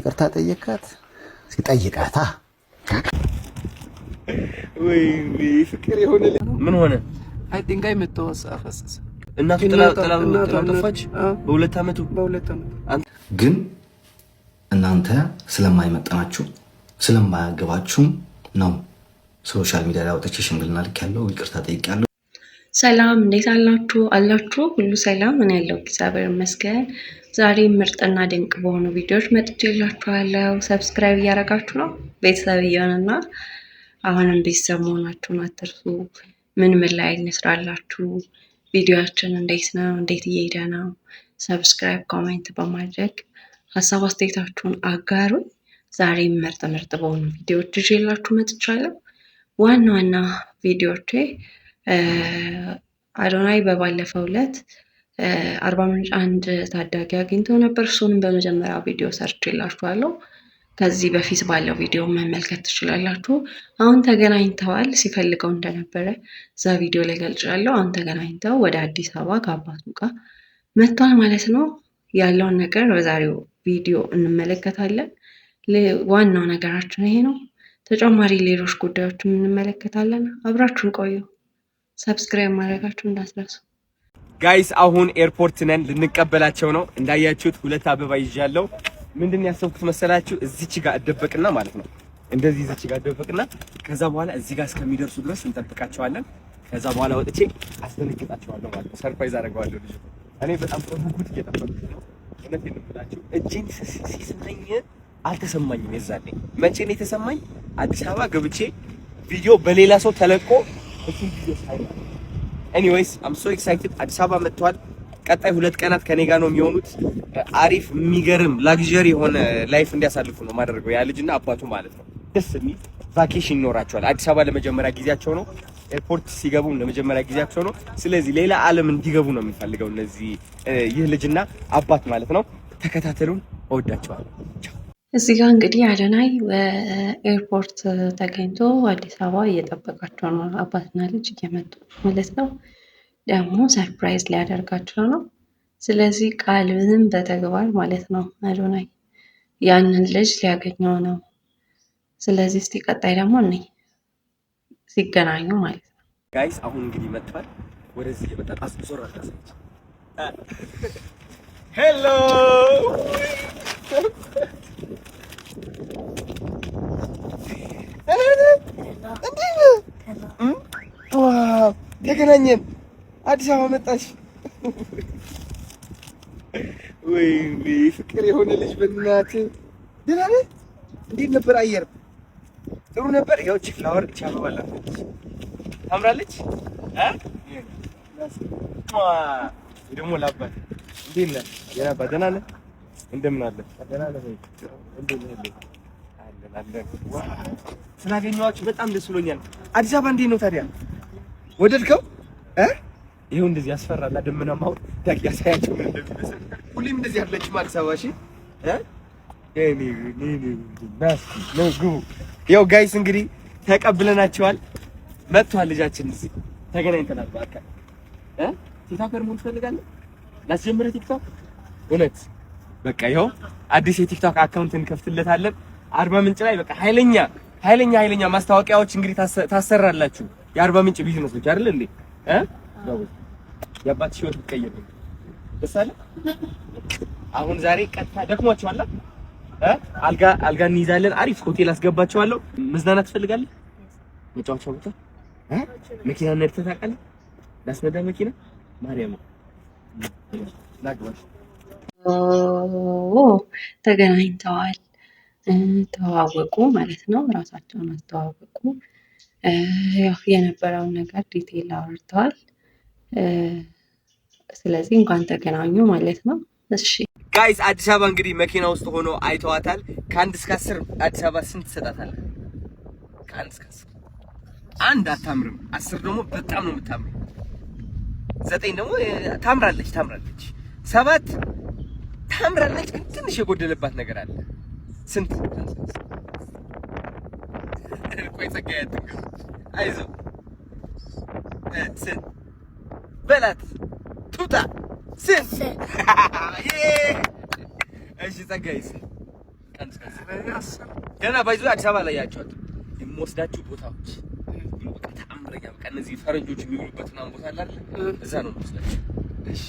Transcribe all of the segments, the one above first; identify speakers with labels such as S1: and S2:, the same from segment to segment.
S1: ይቅርታ ጠየቃት ሲጠይቃታ
S2: ወይ ፍቅር የሆነ ምን ሆነ?
S3: አይ ድንጋይ መተወሰ አፈሰሰ
S2: እናቱ ጥላው ጠፋች። በሁለት አመቱ
S1: ግን እናንተ ስለማይመጣናችሁ ስለማያገባችሁ ነው ሶሻል ሚዲያ ላይ ወጥቼ ሽምግልና ልኬያለሁ፣ ይቅርታ ጠይቄያለሁ።
S4: ሰላም እንዴት አላችሁ? ሁሉ ሰላም? እኔ ያለው እግዚአብሔር ይመስገን። ዛሬ ምርጥና ድንቅ በሆኑ ቪዲዮዎች መጥቼላችኋለሁ። ሰብስክራይብ እያደረጋችሁ ነው ቤተሰብ እየሆነና አሁንም ቤተሰብ መሆናችሁን አትርሱ። ምን ላይ እንስራላችሁ? ቪዲዮአችን እንዴት ነው? እንዴት እየሄደ ነው? ሰብስክራይብ፣ ኮሜንት በማድረግ ሀሳብ አስተያየታችሁን አጋሩኝ። ዛሬ ምርጥ በሆኑ ቪዲዮዎች ይዤላችሁ መጥቻለሁ። ዋና ቪዲዮዎቼ አዶናይ በባለፈው ዕለት አርባ ምንጭ አንድ ታዳጊ አግኝቶ ነበር። እሱንም በመጀመሪያው ቪዲዮ ሰርቼላችኋለሁ። ከዚህ በፊት ባለው ቪዲዮ መመልከት ትችላላችሁ። አሁን ተገናኝተዋል። ሲፈልገው እንደነበረ እዛ ቪዲዮ ላይ ገልጫለሁ። አሁን ተገናኝተው ወደ አዲስ አበባ ከአባቱ ጋር መጥቷል ማለት ነው። ያለውን ነገር በዛሬው ቪዲዮ እንመለከታለን። ዋናው ነገራችን ይሄ ነው። ተጨማሪ ሌሎች ጉዳዮችን እንመለከታለን። አብራችሁን ቆዩ። ሰብስክራይብ ማድረጋችሁ እንዳትረሱ
S2: ጋይስ። አሁን ኤርፖርት ነን፣ ልንቀበላቸው ነው። እንዳያችሁት ሁለት አበባ ይዣለሁ። ምንድን ያሰብኩት መሰላችሁ? እዚች ጋር እደበቅና ማለት ነው፣ እንደዚህ እዚች ጋር እደበቅና ከዛ በኋላ እዚህ ጋር እስከሚደርሱ ድረስ እንጠብቃቸዋለን። ከዛ በኋላ ወጥቼ አስደነግጣቸዋለሁ ማለት ነው። ሰርፕራይዝ አደርገዋለሁ ልጅ። እኔ በጣም በጉጉት እየጠበቅኩ ነው። እውነቴን ነው የምላችሁ። እጄን ሲስመኝ አልተሰማኝም። የዛኔ መቼ ነው የተሰማኝ? አዲስ አበባ ገብቼ ቪዲዮ በሌላ ሰው ተለቆ እሱን ቪዲዮ ሳይ። ኤኒዌይስ አም ሶ ኤክሳይትድ። አዲስ አበባ መጥቷል። ቀጣይ 2 ቀናት ከኔ ጋር ነው የሚሆኑት። አሪፍ የሚገርም ላግዠሪ የሆነ ላይፍ እንዲያሳልፉ ነው ማደርገው፣ ያ ልጅና አባቱ ማለት ነው። ደስ የሚል ቫኬሽን ይኖራቸዋል። አዲስ አበባ ለመጀመሪያ ጊዜያቸው ነው። ኤርፖርት ሲገቡ ለመጀመሪያ ጊዜያቸው ነው። ስለዚህ ሌላ ዓለም እንዲገቡ ነው የሚፈልገው እነዚህ ይህ ልጅና አባት ማለት ነው። ተከታተሉን። እወዳቸዋለሁ።
S4: እዚህ ጋር እንግዲህ አዶናይ በኤርፖርት ተገኝቶ አዲስ አበባ እየጠበቃቸው ነው። አባትና ልጅ እየመጡ ማለት ነው። ደግሞ ሰርፕራይዝ ሊያደርጋቸው ነው። ስለዚህ ቃልንም በተግባር ማለት ነው አዶናይ ያንን ልጅ ሊያገኘው ነው። ስለዚህ እስቲ ቀጣይ ደግሞ ሲገናኙ ማለት ነው።
S2: ጋይስ አሁን እንግዲህ መጥቷል። ወደዚህ የመጣ አስዞር አታሰች። ሄሎ ተገናኘን። አዲስ አበባ መጣሽ። ወይ ፍቅር የሆነ ልጅ በእናትህ። ደህና ነህ? እንዴት ነበር አየር? ጥሩ ነበር። ያው ፍላወር ቻባባላት ታምራለች። ደግሞ ላባት እንዴት ነህ? የናባ ደህና ነህ? እንደምን አለ? ደህና ነህ? እንዴት ነህ? አለን። ስላገኘኋችሁ በጣም ደስ ብሎኛል። አዲስ አበባ እንዴት ነው ታዲያ? ወደድከው? ይሄው እንደዚህ ያስፈራል። ደመናማው ዳቂ ያሳያቸው እንደዚህ ሁሌም እንደዚህ ያለችው አዲስ አበባ። እሺ ያው ጋይስ እንግዲህ ተቀብለናቸዋል። መጥቷል ልጃችን። እዚህ ተገናኝተናል። በአካል ቲክቶከር መሆን ትፈልጋለህ? ላስጀምረህ ቲክቶክ? እውነት በቃ ይኸው አዲስ የቲክቶክ አካውንት እንከፍትለታለን። አርባ ምንጭ ላይ በቃ ኃይለኛ ማስታወቂያዎች እንግዲህ ታሰራላችሁ። የአርባ ምንጭ ቢዝነሶች አይደል እንዴ? የአባትሽ ህይወት ይቀየር ነው። ደስ አለ። አሁን ዛሬ ቀጥታ ደክሟቸዋል። አልጋ እንይዛለን። አሪፍ ሆቴል አስገባቸዋለሁ። መዝናናት ትፈልጋለህ? መጫወቻ ቦታ መኪና ነድተህ ታውቃለህ? ላስነዳ መኪና ማርያም ላግባሽ።
S4: ተገናኝተዋል፣ ተዋወቁ ማለት ነው። ራሳቸውን አስተዋወቁ። ያው የነበረውን ነገር ዲቴል አውርተዋል። ስለዚህ እንኳን ተገናኙ ማለት ነው። እሺ
S2: ጋይስ አዲስ አበባ እንግዲህ መኪና ውስጥ ሆኖ አይተዋታል። ከ1 እስከ 10 አዲስ አበባ ስንት ትሰጣታለህ? ከ1 እስከ 10 1 አታምርም፣ 10 ደግሞ በጣም ነው የምታምረው፣ 9 ደግሞ ታምራለች፣ 7 ታምራለች፣ ግን ትንሽ የጎደለባት ነገር አለ። ስንት? ቆይ ጸጋዬ አይዞህ ስንት በላት ቱታ ስንት? እሺ ጸጋዬ ከአንድ እስከ 10 ገና ባይዞ አዲስ አበባ ላይ ያያችኋት የምወስዳችሁ ቦታዎች በቃ ተአምረኛ በቃ እነዚህ ፈረንጆች የሚውሉበት ምናምን ቦታ አለ አይደል? እዛ ነው የምወስዳችሁ። እሺ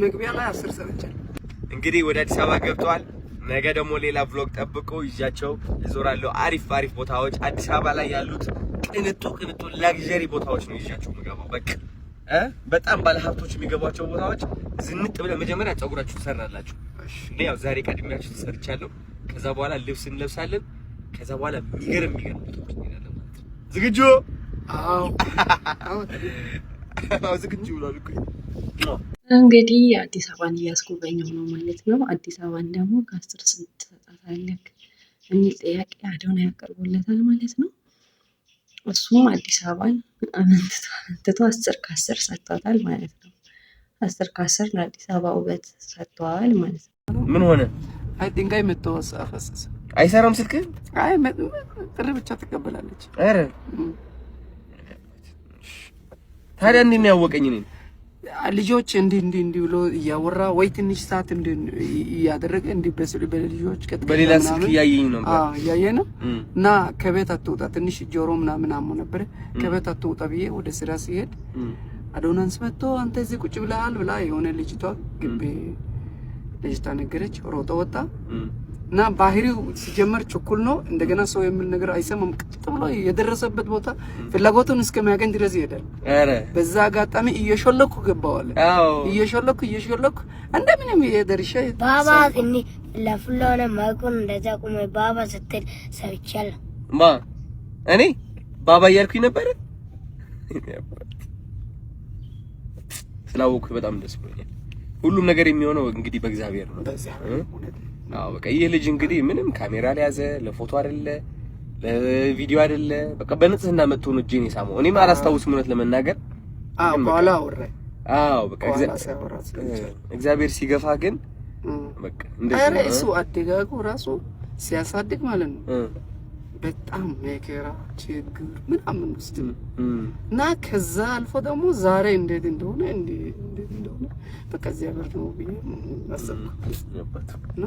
S3: መግቢያ ላይ 10 ሰብቻለሁ።
S2: እንግዲህ ወደ አዲስ አበባ ገብተዋል። ነገ ደግሞ ሌላ vlog ጠብቆ ይዣቸው እዞራለሁ። አሪፍ ቦታዎች አዲስ አበባ ላይ ያሉት ቅንጡ ላግዠሪ ቦታዎች ነው ይዣቸው የምገባው። በቃ በጣም ባለሀብቶች የሚገቧቸው ቦታዎች ዝንጥ ብለ መጀመሪያ ፀጉራችሁ ትሰራላችሁ። እኔ ያው ዛሬ ቀድሜያችሁ ተሰርቻለሁ። ከዛ በኋላ ልብስ እንለብሳለን። ከዛ በኋላ የሚገርም ቦታዎች እንሄዳለን ማለት ነው። ዝግጁ? አዎ ዝግጁ ብሏል እኮ።
S4: እንግዲህ አዲስ አበባን እያስጎበኘው ነው ማለት ነው። አዲስ አበባን ደግሞ ከ10 ስንት ትሰጣታለህ የሚል ጥያቄ አዶናይ ያቀርቦለታል ማለት ነው። እሱም አዲስ አበባን ትቶ 10 ከ10 ሰጥቷታል ማለት ነው። 10 ከ10 ለአዲስ አበባ ውበት ሰጥቷል ማለት ነው።
S2: ምን ሆነ?
S3: አይ ድንጋይ መተወሳ ፈሰሰ።
S2: አይሰራም ስልክ?
S3: አይ ጥሪ ብቻ ትቀበላለች።
S2: አረ ታዲያ እንዴት ነው ያወቀኝ? እኔ
S3: ልጆች እንዲህ ብሎ እያወራ ወይ ትንሽ ሰዓት እያደረገ በልጆች
S2: በሌላ ስልክ እያየኝ ነው።
S3: እያየ ነው እና ከቤት አትውጣ ትንሽ ጆሮ ምናምን አሞ ነበር። ከቤት አትውጣ ብዬ ወደ ስራ ሲሄድ አዶናንስ መጥቶ አንተ እዚህ ቁጭ ብለሃል ብላ የሆነ ልጅቷ ግቢ ልጅቷ ነገረች። ሮጦ ወጣ እና ባህሪው ሲጀመር ችኩል ነው። እንደገና ሰው የሚል ነገር አይሰማም። ቀጥ ብሎ የደረሰበት ቦታ ፍላጎቱን እስከሚያገኝ ድረስ ይሄዳል። አረ በዛ አጋጣሚ እየሾለኩ ገባዋለ። እየሾለኩ እንደምንም ይደርሻ
S5: ባባ እኒ ለፍሎነ ማይኮን እንደዛ ቆመ ባባ ስትል ሰብቻለሁ።
S2: እኔ ባባ እያልኩኝ ነበር። ስላወኩ በጣም ደስ ብሎኛል። ሁሉም ነገር የሚሆነው እንግዲህ በእግዚአብሔር ነው። በቃ ይሄ ልጅ እንግዲህ ምንም ካሜራ ላይ ያዘ ለፎቶ አይደለ ለቪዲዮ አይደለ በቃ በንጽህና መጥቶ ነው እጄን የሳመው። እኔም አላስታውስም እውነት ለመናገር።
S3: በኋላ አወራ።
S2: በቃ እግዚአብሔር ሲገፋ ግን በቃ እንደዚህ
S3: እሱ አደጋጉ ራሱ ሲያሳድግ ማለት ነው በጣም መከራ ችግር ምናምን ውስጥ እና ከዛ አልፎ ደግሞ ዛሬ እንዴት እንደሆነ በቃ እግዚአብሔር ነው ብዬ አሰብኩና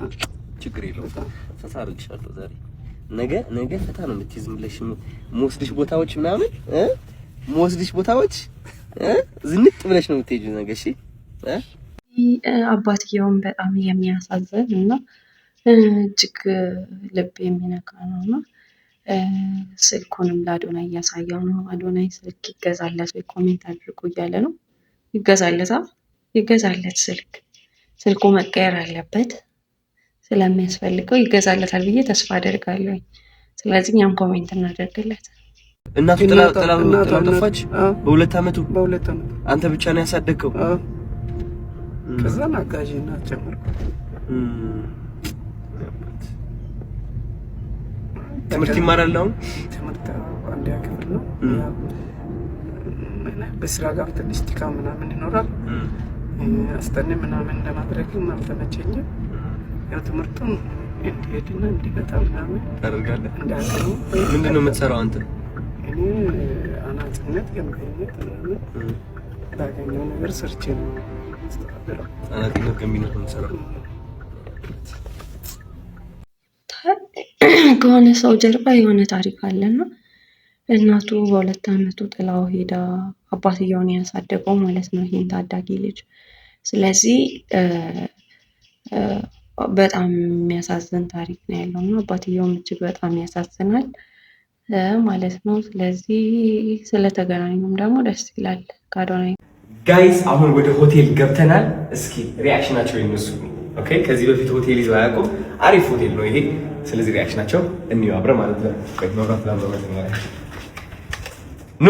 S2: ችግር የለውም። ፈታ አድርግሻለሁ ዛሬ ነገ ፈታ ነው የምትይዝም ብለሽ የምወስድሽ ቦታዎች ምናምን የምወስድሽ ቦታዎች ዝንጥ ብለሽ ነው የምትሄጂው ነገ። እሺ
S4: አባትየውም በጣም የሚያሳዝን እና እጅግ ልብ የሚነካ ነውና ስልኩንም ለአዶናይ እያሳየው ነው። አዶናይ ስልክ ይገዛለት ወይ ኮሜንት አድርጉ እያለ ነው። ይገዛለት ስልኩ መቀየር አለበት ስለሚያስፈልገው ይገዛለታል ብዬ ተስፋ አደርጋለሁ። ስለዚህ እኛም ኮሜንት እናደርግለት።
S2: እናቱ ጥላው ጠፋች በሁለት ዓመቱ። አንተ ብቻ ነው ያሳደግከው?
S3: ከዛ አጋዥና ጨመርኩት።
S2: ትምህርት ይማራል አሁን?
S3: ትምህርት አንድ ያክፍል ነው። በስራ ጋር ትንሽ ድካም ምናምን ይኖራል። አስተኔ ምናምን ለማድረግም አልተመቸኝም። ያው ትምህርቱን እንዲሄድና እንዲገታ ምናምን
S2: ታደርጋለህ። ምንድን ነው የምትሰራው አንተ?
S3: እኔ አናጺነት፣ ገንቢነት ምናምን ባገኘው ነገር ሰርቼ ነው የምስተዳደረው።
S2: አናጺነት፣ ገንቢነት ነው የምትሰራው?
S4: ከሆነ ሰው ጀርባ የሆነ ታሪክ አለና እናቱ በ2 ዓመቱ ጥላው ሄዳ አባትየውን ያሳደገው ማለት ነው ይሄን ታዳጊ ልጅ። ስለዚህ በጣም የሚያሳዝን ታሪክ ነው ያለውና አባትየውም እጅግ በጣም ያሳዝናል ማለት ነው። ስለዚህ ስለተገናኙም ደግሞ ደስ ይላል ከአዶናይ
S2: ጋይስ። አሁን ወደ ሆቴል ገብተናል። እስኪ ሪአክሽናቸው ይነሱ። ኦኬ፣ ከዚህ በፊት ሆቴል ይዘው አያውቁም። አሪፍ ሆቴል ነው ይሄ። ስለዚህ ሪአክሽናቸው እንየው አብረን ማለት ነው። ቆይ መብራት ላምሮት ነው ኖ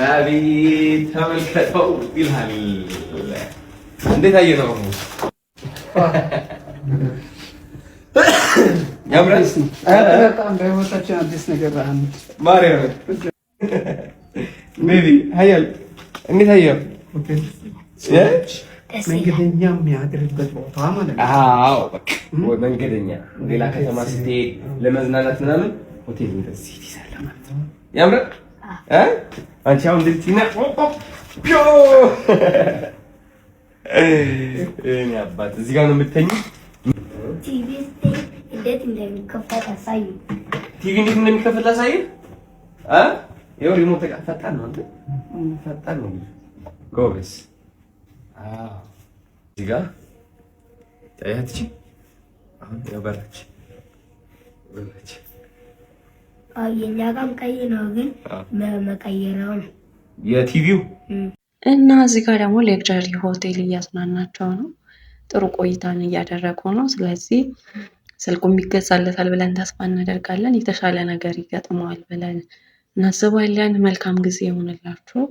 S2: አቤት ተመልከተው ይልሃል። እንዴት አየነው? ያምራል።
S3: በጣም በህይወታችን አዲስ ነገር አንድ
S2: ማርያም ቤቢ ሀያል እንዴት አየው?
S3: መንገደኛ የሚያድርበት ቦታ ማለት ነው።
S2: አዎ በቃ መንገደኛ ሌላ ከተማ ስትሄድ ለመዝናናት ምናምን ሆቴል እንደዚህ ይሰራ ማለት ነው። ያምራል። አንቺ አሁን እንዴት እኔ አባት እዚህ ጋር ነው የምትተኝ?
S5: ቲቪ እንዴት እንደሚከፈት አሳይ።
S2: ቲቪ እንዴት እንደሚከፈት አሳይ። ይኸው ሪሞት ፈጣን ነው። አንተ ፈጣን ነው ጎበዝ። እዚህ ጋር ታያት እቺ አሁን ያበራች
S5: የኛ ጋርም ቀይ ነው ግን መቀየሪያው ነው
S2: የቲቪው።
S4: እና እዚህ ጋር ደግሞ ሌክቸሪ ሆቴል እያዝናናቸው ነው። ጥሩ ቆይታን እያደረጉ ነው። ስለዚህ ስልኩም ይገዛለታል ብለን ተስፋ እናደርጋለን። የተሻለ ነገር ይገጥመዋል ብለን እናስባለን። መልካም ጊዜ ይሆንላችሁ።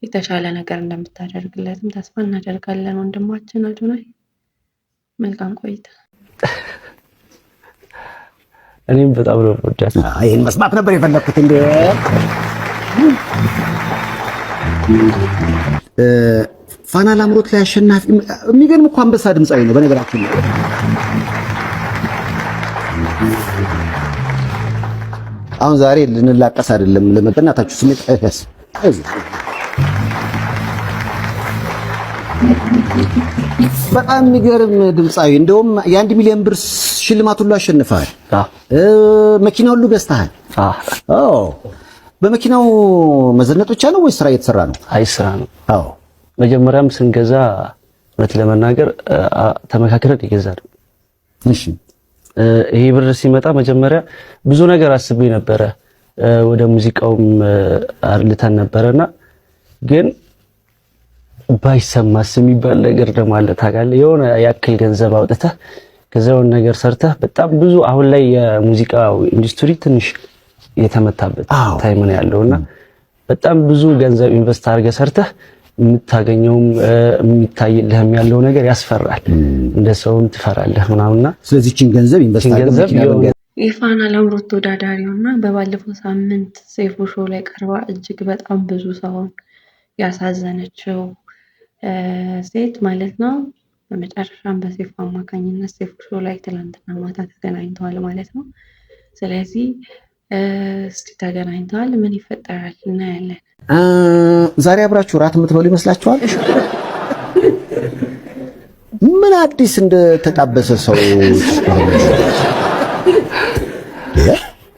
S4: የተሻለ ነገር እንደምታደርግለትም ተስፋ እናደርጋለን። ወንድማችን አዶናይ መልካም ቆይታ።
S6: እኔም በጣም ነው ወዳት።
S1: ይሄን መስማት ነበር የፈለኩት። እንዴ ፋና ላምሮት ላይ አሸናፊ የሚገርም እኮ አንበሳ ድምጻዊ ነው በነገራችን ላይ። አሁን ዛሬ ልንላቀስ አይደለም ለመጠናታችሁ ስሜት አይፈስ በጣም የሚገርም ድምጻዊ። እንደውም የ1 ሚሊዮን ብር ሽልማት ሁሉ አሸንፈሃል። መኪና ሁሉ ገዝተሃል። አዎ በመኪናው መዘነጥ ብቻ ነው ወይስ ስራ እየተሰራ ነው?
S6: አይ ስራ ነው።
S1: አዎ
S6: መጀመሪያም ስንገዛ እውነት ለመናገር ተመካክረን የገዛነው።
S1: እሺ
S6: ይሄ ብር ሲመጣ መጀመሪያ ብዙ ነገር አስቤ ነበረ። ወደ ሙዚቃውም አርልተን ነበርና ግን ባይሰማስ የሚባል ነገር ደግሞ አለ ታውቃለህ። የሆነ ያክል ገንዘብ አውጥተህ ከዛውን ነገር ሰርተህ በጣም ብዙ አሁን ላይ የሙዚቃው ኢንዱስትሪ ትንሽ የተመታበት ታይም ነው ያለውና በጣም ብዙ ገንዘብ ኢንቨስት አድርገህ ሰርተህ የምታገኘውም የሚታይልህም ያለው ነገር ያስፈራል። እንደ ሰውም ትፈራለህ ምናምንና
S1: ስለዚህ ችን ገንዘብ ኢንቨስት አድርገህ
S4: የፋና ላምሮት ተወዳዳሪውና በባለፈው ሳምንት ሰይፉ ሾው ላይ ቀርባ እጅግ በጣም ብዙ ሰውን ያሳዘነችው ሴት ማለት ነው። በመጨረሻም በሰይፉ አማካኝነት ሰይፉ ሾው ላይ ትላንትና ማታ ተገናኝተዋል ማለት ነው። ስለዚህ እስቲ ተገናኝተዋል፣ ምን ይፈጠራል እናያለን።
S1: ዛሬ አብራችሁ ራት የምትበሉ ይመስላችኋል? ምን አዲስ እንደተጣበሰ ሰው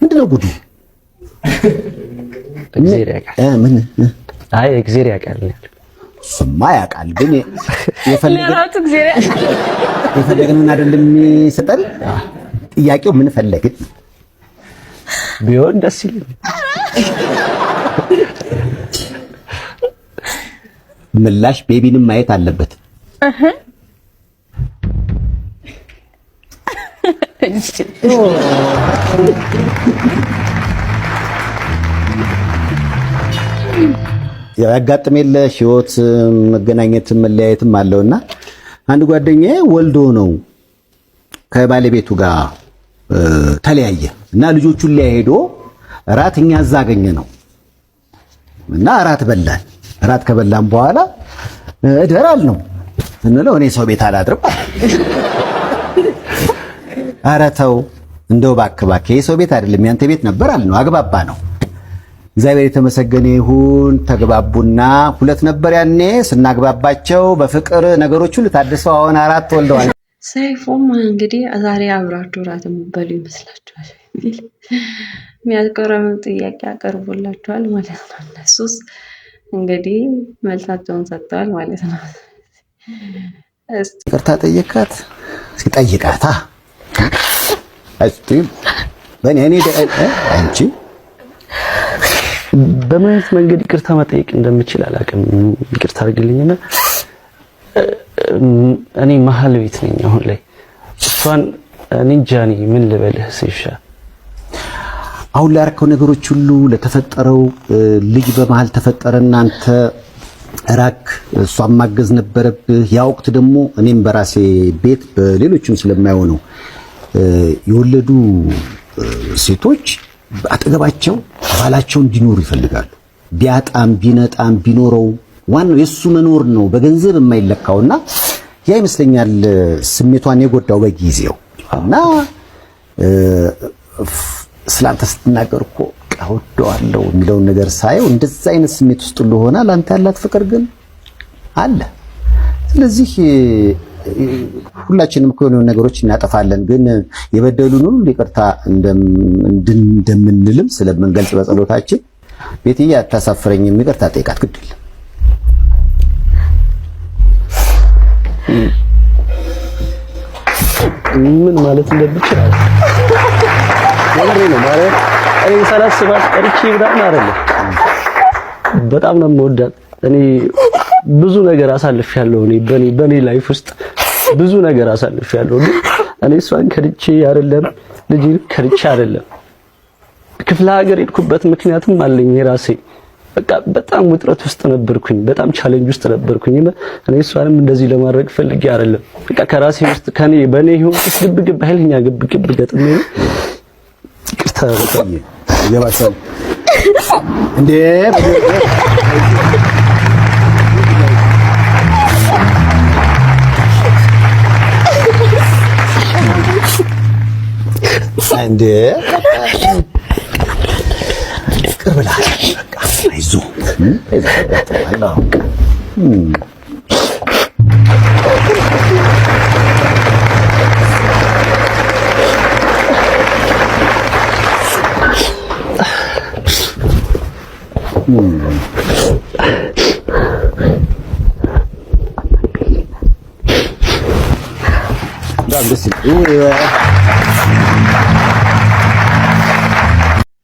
S1: ምንድነው ጉዱ?
S6: እግዚአብሔር ያውቃል።
S1: ምን
S6: አይ እግዚአብሔር ያውቃል።
S1: ስማ ያውቃል ግን የፈለግነውን አይደለም የሚሰጠን። ጥያቄው ምን ፈለግን
S6: ቢሆን ደስ ይላል።
S1: ምላሽ ቤቢንም ማየት አለበት። ያጋጥም የለ ህይወት መገናኘትም መለያየትም አለውና አንድ ጓደኛዬ ወልዶ ነው ከባለቤቱ ጋር ተለያየ እና ልጆቹን ሊያሄዶ ራት እኛ እዛ አገኘ ነው እና ራት በላን። ራት ከበላን በኋላ እደራል ነው እንለው እኔ ሰው ቤት አላድርም። ኧረ ተው እንደው እባክህ የሰው ቤት አይደለም ያንተ ቤት ነበር አልነው። አግባባ ነው። እግዚአብሔር የተመሰገነ ይሁን። ተግባቡና ሁለት ነበር ያኔ ስናግባባቸው በፍቅር ነገሮች ሁሉ ታድሰው አሁን 4 ወልደዋል።
S4: ሰይፉም እንግዲህ ዛሬ አብራችሁ ራት የምትበሉ ይመስላችኋል? የሚያስገርም ጥያቄ አቀርቦላችኋል ማለት ነው። እነሱስ እንግዲህ መልሳቸውን ሰጥተዋል ማለት ነው።
S1: ይቅርታ ጠየቃት ሲጠይቃታ እስቲ በእኔ አንቺ
S6: በምን አይነት መንገድ ይቅርታ መጠየቅ እንደምችል አላውቅም። ይቅርታ አድርግልኝና እኔ መሀል ቤት ነኝ አሁን ላይ እሷን ጃኒ ምን ልበልህ ሲሻ
S1: አሁን ላይ ያደረከው ነገሮች ሁሉ ለተፈጠረው ልጅ በመሃል ተፈጠረና አንተ ራክ እሷን ማገዝ ነበረብህ። ያ ወቅት ደግሞ እኔም በራሴ ቤት በሌሎችም ስለማየው ነው የወለዱ ሴቶች አጠገባቸው ባላቸው እንዲኖሩ ይፈልጋሉ። ቢያጣም ቢነጣም ቢኖረው ዋናው የሱ መኖር ነው በገንዘብ የማይለካውና ያ ይመስለኛል ስሜቷን የጎዳው በጊዜው እና ስላንተ ስትናገር እኮ ወደዋለሁ የሚለውን ነገር ሳየው እንደዛ አይነት ስሜት ውስጥ እንደሆነ ላንተ ያላት ፍቅር ግን አለ። ስለዚህ ሁላችንም ከሆነ ነገሮች እናጠፋለን፣ ግን የበደሉን ሁሉ ይቅርታ እንደምንልም ስለምንገልጽ በጸሎታችን ቤትዬ አታሳፍረኝም፣ ይቅርታ ጠይቃት ግድ የለም።
S6: ምን ማለት እንደምችል ነው ማለት እኔ ሳላስባት ቀርቼ ብዳን አይደለም። በጣም ነው የምወዳት። እኔ ብዙ ነገር አሳልፌያለሁ። እኔ በኔ ላይፍ ውስጥ ብዙ ነገር አሳልፌያለሁ። እኔ እሷን ከድቼ አይደለም፣ ልጅን ከድቼ አይደለም። ክፍለ ሀገር ሄድኩበት ምክንያቱም አለኝ የራሴ። በቃ በጣም ውጥረት ውስጥ ነበርኩኝ፣ በጣም ቻሌንጅ ውስጥ ነበርኩኝ። እኔ እሷንም እንደዚህ ለማድረግ ፈልጌ አይደለም። በቃ ከራሴ ውስጥ በኔ ህይወት ውስጥ ግብግብ ኃይለኛ ግብግብ ገጥሜ ይቅርታ በጣም
S1: ይገባሻል እንዴ? እንዴ ቅርብ ላይ በቃ አይዞህ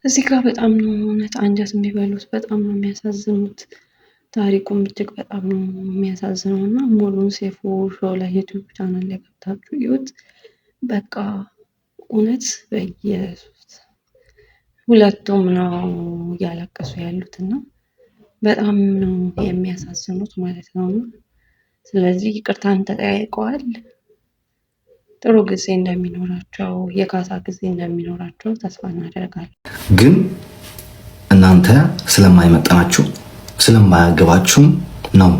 S4: እዚህ ጋር በጣም ነው እውነት አንጀት የሚበሉት፣ በጣም ነው የሚያሳዝኑት። ታሪኩም እጅግ በጣም ነው የሚያሳዝነው እና ሙሉን ሴፉ ሾው ላይ ዩቲዩብ ቻናል ላይ ገብታችሁ እዩት። በቃ እውነት በኢየሱስ ሁለቱም ነው እያለቀሱ ያሉት እና በጣም ነው የሚያሳዝኑት ማለት ነው። ስለዚህ ይቅርታን ተጠያይቀዋል። ጥሩ ጊዜ እንደሚኖራቸው የካሳ ጊዜ እንደሚኖራቸው ተስፋ እናደርጋለን።
S7: ግን እናንተ ስለማይመጠናችሁ ስለማያገባችሁም ነው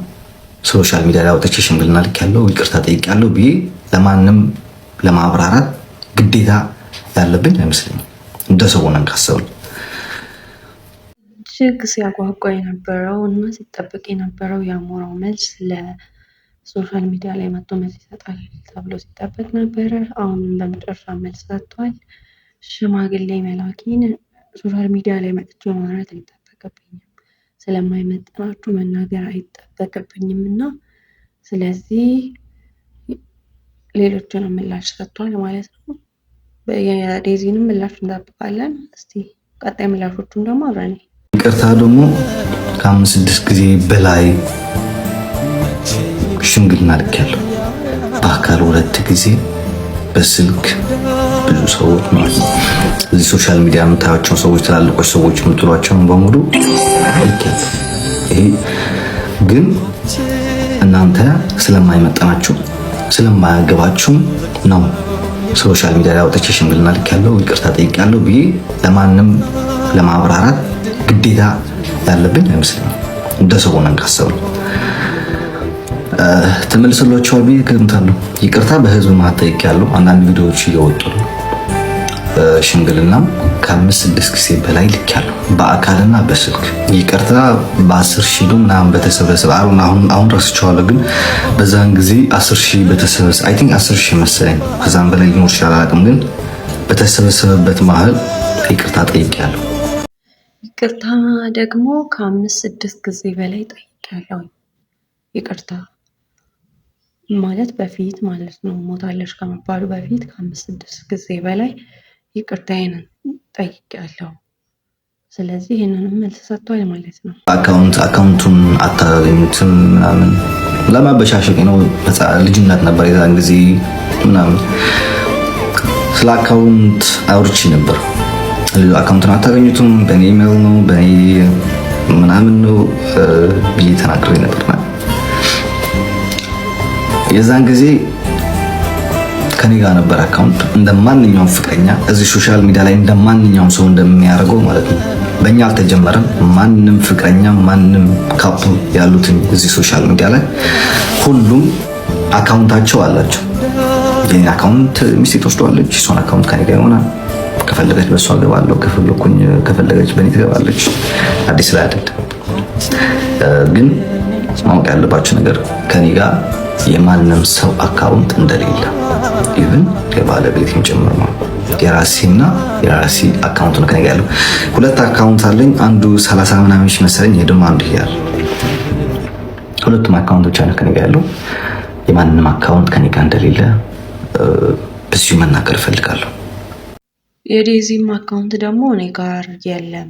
S7: ሶሻል ሚዲያ ላይ አውጥቼ ሽምግልና ልኬያለሁ ይቅርታ ጠይቄያለሁ ብዬ ለማንም ለማብራራት ግዴታ ያለብኝ አይመስለኝም። እንደ ሰው ሆነን ካሰብን
S4: እጅግ ሲያጓጓ የነበረው እና ሲጠበቅ የነበረው የአሞራው መልስ ለሶሻል ሚዲያ ላይ መጥቶ መልስ ይሰጣል ተብሎ ሲጠበቅ ነበረ። አሁንም በመጨረሻ መልስ ሰጥቷል። ሽማግሌ መላኪን ሶሻል ሚዲያ ላይ መጥቼ ማውራት አይጠበቅብኝም፣ ስለማይመጥናችሁ መናገር አይጠበቅብኝም እና ስለዚህ ሌሎችንም ምላሽ ሰጥቷል ማለት ነው። የዴዚንም ምላሽ እንጠብቃለን። እስቲ ቀጣይ ምላሾቹን ደግሞ አብረን
S7: ይቅርታ ደግሞ ከ5-6 ጊዜ በላይ ሽምግልና ልኬያለሁ። በአካል 2 ጊዜ፣ በስልክ ብዙ ሰዎች ማለት ነው። እዚህ ሶሻል ሚዲያ የምታያቸው ሰዎች ትላልቆች ሰዎች የምትሏቸውን በሙሉ ልኬያለሁ። ይሄ ግን እናንተ ስለማይመጠናችሁ ስለማያገባችሁም ነው ሶሻል ሚዲያ ላይ አውጥቼ ሽምግልና ልኬያለሁ ይቅርታ ጠይቄያለሁ ብዬ ለማንም ለማብራራት ግዴታ ያለብኝ አይመስለኝም። እንደ ሰው ሆነን ካሰብን ተመልሰሏቸዋል ብዬ እገምታለሁ። ይቅርታ በህዝብ መሀል ጠይቄያለሁ። አንዳንድ ቪዲዮዎች እየወጡ ነው። ሽምግልናም ከ5-6 ጊዜ በላይ ልኬያለሁ በአካልና በስልክ። ይቅርታ በ10,000 ምናምን በተሰበሰበ አሁን ረስቼዋለሁ፣ ግን በዛን ጊዜ 10,000 በተሰበሰበ አይ ቲንክ 10,000 መሰለኝ፣ ከዛም በላይ ሊኖር ይችላል አላውቅም፣ ግን በተሰበሰበበት መሀል ይቅርታ ጠይቄያለሁ።
S4: ይቅርታ ደግሞ ከ5-6 ጊዜ በላይ ጠይቄያለሁ። ይቅርታ ማለት በፊት ማለት ነው፣ ሞታለች ከመባሉ በፊት ከ5-6 ጊዜ በላይ ይቅርታዬን ጠይቄያለሁ። ስለዚህ ይህንንም መልስ ሰጥቷል ማለት ነው።
S7: አካውንቱን አታገኙትም ምናምን ለማበሻሸቅ ነው። ልጅነት ነበር የዛን ጊዜ ምናምን ስለ አካውንት አውርቼ ነበር። አካውንቱን አታገኙትም በእኔ ኢሜል ነው በእኔ ምናምን ነው ብዬ ተናግሬ ነበር። የዛን ጊዜ ከኔ ጋር ነበር አካውንት እንደማንኛውም ፍቅረኛ እዚህ ሶሻል ሚዲያ ላይ እንደማንኛውም ሰው እንደሚያደርገው ማለት ነው። በእኛ አልተጀመረም። ማንም ፍቅረኛ ማንም ካፕል ያሉትን እዚህ ሶሻል ሚዲያ ላይ ሁሉም አካውንታቸው አላቸው። የኔ አካውንት ሚስቴ ትወስደዋለች፣ እሷን አካውንት ከኔ ጋር ይሆናል። ከፈለገች በሷ ገባለሁ፣ ከፈለገች በእኔ ትገባለች። አዲስ ላይ አይደለም። ግን ማወቅ ያለባችሁ ነገር ከኔ ጋር የማንም ሰው አካውንት እንደሌለ ኢቭን የባለቤቴም ጭምር ነው። የራሴና የራሴ አካውንት ነው ከኔ ጋር ያለው። ሁለት አካውንት አለኝ። አንዱ 30 ምናምን ሺህ መሰለኝ፣ ደግሞ አንዱ ይያል። ሁለቱም አካውንት ብቻ ነው ከኔ ጋር ያለው። የማንም አካውንት ከኔ ጋር እንደሌለ በዚሁ መናገር እፈልጋለሁ።
S4: የዴዚም አካውንት ደግሞ እኔ ጋር የለም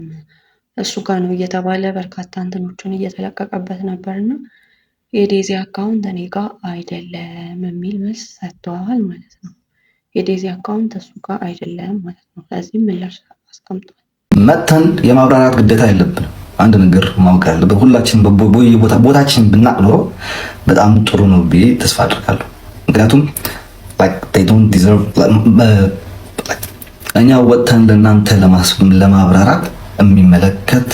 S4: እሱ ጋር ነው እየተባለ በርካታ እንትኖችን እየተለቀቀበት ነበርና የዴዚ አካውንት እኔ ጋር አይደለም የሚል መልስ ሰጥተዋል ማለት ነው። የዴዚ አካውንት እሱ ጋር አይደለም ማለት ነው። ስለዚህ ምላሽ አስቀምጧል።
S7: መተን የማብራራት ግዴታ የለብንም። አንድ ነገር ማወቅ ያለብን ሁላችን ቦታችን ብናቅ ኖሮ በጣም ጥሩ ነው ብዬ ተስፋ አድርጋለሁ። ምክንያቱም እኛ ወጥተን ለእናንተ ለማብራራት የሚመለከት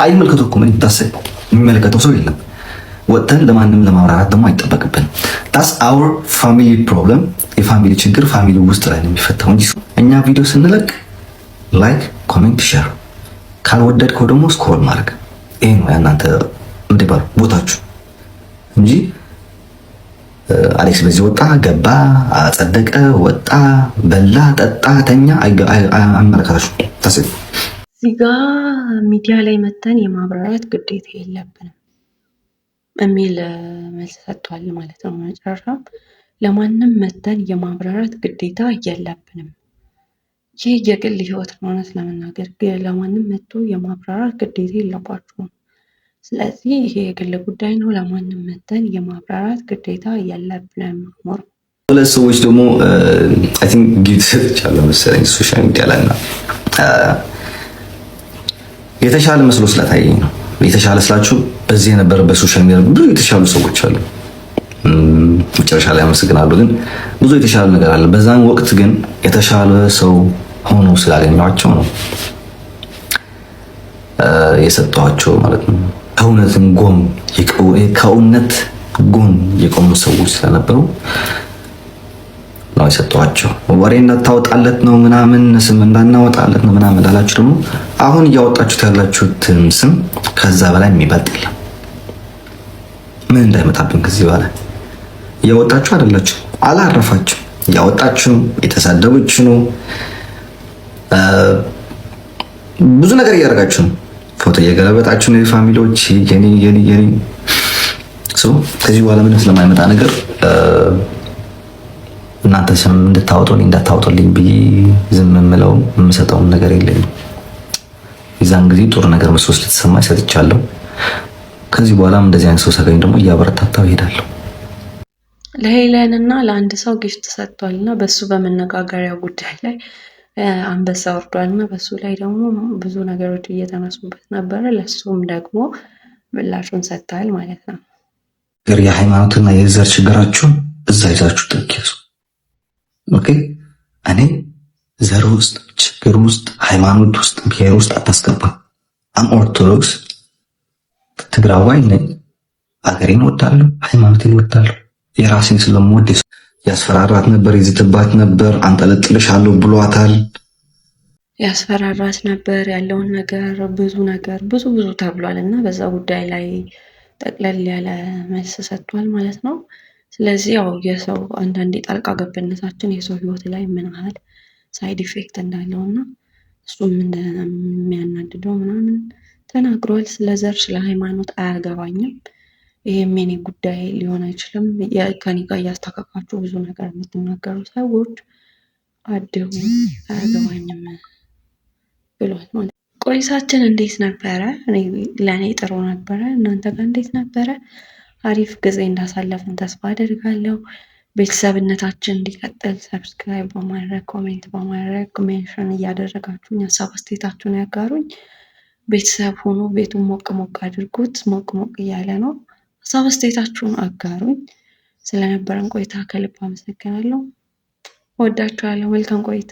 S7: አይመልከተው እኮ ምን ይታሰብ የሚመለከተው ሰው የለም። ወጥተን ለማንም ለማብራራት ደግሞ አይጠበቅብን። ታስ አወር ፋሚሊ ፕሮብለም፣ የፋሚሊ ችግር ፋሚሊ ውስጥ ላይ ነው የሚፈታው እንጂ እኛ ቪዲዮ ስንለቅ ላይክ፣ ኮሜንት፣ ሼር ካልወደድከው ደግሞ ስክሮል ማድረግ ይሄ ነው ያናንተ ምድባር ቦታችሁ እንጂ አሌክስ በዚህ ወጣ ገባ አጸደቀ ወጣ በላ ጠጣ ተኛ አይመለከታችሁም። ታስብ
S4: እዚህ ጋ ሚዲያ ላይ መተን የማብራራት ግዴታ የለብንም የሚል መልስ ሰጥቷል ማለት ነው። መጨረሻም ለማንም መተን የማብራራት ግዴታ የለብንም። ይህ የግል ህይወት ነው። እውነት ለመናገር ለማንም መጥቶ የማብራራት ግዴታ የለባችሁም። ስለዚህ ይሄ የግል ጉዳይ ነው። ለማንም መተን የማብራራት ግዴታ የለብንም። ሞር
S7: ሁለት ሰዎች ደግሞ አይ ቲንክ ጊፍት ሰጥቻለሁ መሰለኝ ሶሻል ሚዲያ ላይ እና የተሻለ መስሎ ስለታየኝ ነው። የተሻለ ስላችሁ በዚህ የነበረበት ሶሻል ሚዲያ ብዙ የተሻሉ ሰዎች አሉ። መጨረሻ ላይ አመሰግናለሁ፣ ግን ብዙ የተሻለ ነገር አለ። በዛን ወቅት ግን የተሻለ ሰው ሆኖ ስላገኘኋቸው ነው የሰጠኋቸው ማለት ነው። ከእውነት ጎን የቆሙ ሰዎች ስለነበሩ ነው የሰጠኋቸው። ወሬ እንዳታወጣለት ነው ምናምን ስም እንዳናወጣለት ነው ምናምን ላላችሁ ደግሞ አሁን እያወጣችሁት ያላችሁት ስም ከዛ በላይ የሚበልጥ የለም። ምን እንዳይመጣብን ከዚህ በላይ እያወጣችሁ አይደላችሁ፣ አላረፋችሁ፣ እያወጣችሁ የተሳደበች ነው፣ ብዙ ነገር እያደረጋችሁ ነው፣ ፎቶ እየገለበጣችሁ ነው። የፋሚሊዎች የኔ ከዚህ በኋላ ምንም ስለማይመጣ ነገር እናንተ ስም እንድታወጡልኝ እንዳታወጡልኝ ብዬ ዝም የምለው የምሰጠውን ነገር የለኝም። የዛን ጊዜ ጥሩ ነገር መስሎ ስለተሰማኝ ሰጥቻለሁ። ከዚህ በኋላም እንደዚህ አይነት ሰው ሳገኝ ደግሞ እያበረታታው እሄዳለሁ።
S4: ለሄለን እና ለአንድ ሰው ጊፍት ሰጥቷል እና በሱ በመነጋገሪያ ጉዳይ ላይ አንበሳ ወርዷል እና በሱ ላይ ደግሞ ብዙ ነገሮች እየተነሱበት ነበረ። ለሱም ደግሞ ምላሹን ሰጥቷል ማለት ነው።
S7: የሃይማኖትና የዘር ችግራችሁን እዛ ይዛችሁ ጥቂሱ ኦኬ። እኔ ዘር ውስጥ ችግር ውስጥ ሃይማኖት ውስጥ ብሔር ውስጥ አታስገባ። አም ኦርቶዶክስ ትግራዋይ ነኝ። አገሬን ወዳለሁ፣ ሃይማኖቴን ወዳለሁ። የራሴን ስለምወድ ያስፈራራት ነበር፣ ይዝትባት ነበር፣ አንጠለጥልሻለሁ ብሏታል።
S4: ያስፈራራት ነበር ያለውን ነገር ብዙ ተብሏል እና በዛ ጉዳይ ላይ ጠቅለል ያለ መልስ ሰጥቷል ማለት ነው። ስለዚህ ያው የሰው አንዳንዴ ጣልቃ ገብነታችን የሰው ህይወት ላይ ምን ያህል ሳይድ ኢፌክት እንዳለው እና እሱም እንደሚያናድደው ምናምን ተናግሯል። ስለ ዘር ስለ ሃይማኖት አያገባኝም፣ ይሄም የኔ ጉዳይ ሊሆን አይችልም፣ ከኔ ጋር እያስተካካችሁ ብዙ ነገር የምትናገሩ ሰዎች አድሁ፣ አያገባኝም ብሏል ማለት ነው። ቆይታችን እንዴት ነበረ? ለእኔ ጥሩ ነበረ። እናንተ ጋር እንዴት ነበረ? አሪፍ ጊዜ እንዳሳለፍን ተስፋ አደርጋለሁ። ቤተሰብነታችን እንዲቀጥል ሰብስክራይብ በማድረግ ኮሜንት በማድረግ ሜንሽን እያደረጋችሁኝ ሀሳብ አስተያየታችሁን ያጋሩኝ። ቤተሰብ ሆኖ ቤቱን ሞቅ ሞቅ አድርጉት። ሞቅ ሞቅ እያለ ነው። ሀሳብ አስተያየታችሁን አጋሩኝ። ስለነበረን ቆይታ ከልብ አመሰግናለሁ። ወዳችኋለሁ። መልካም ቆይታ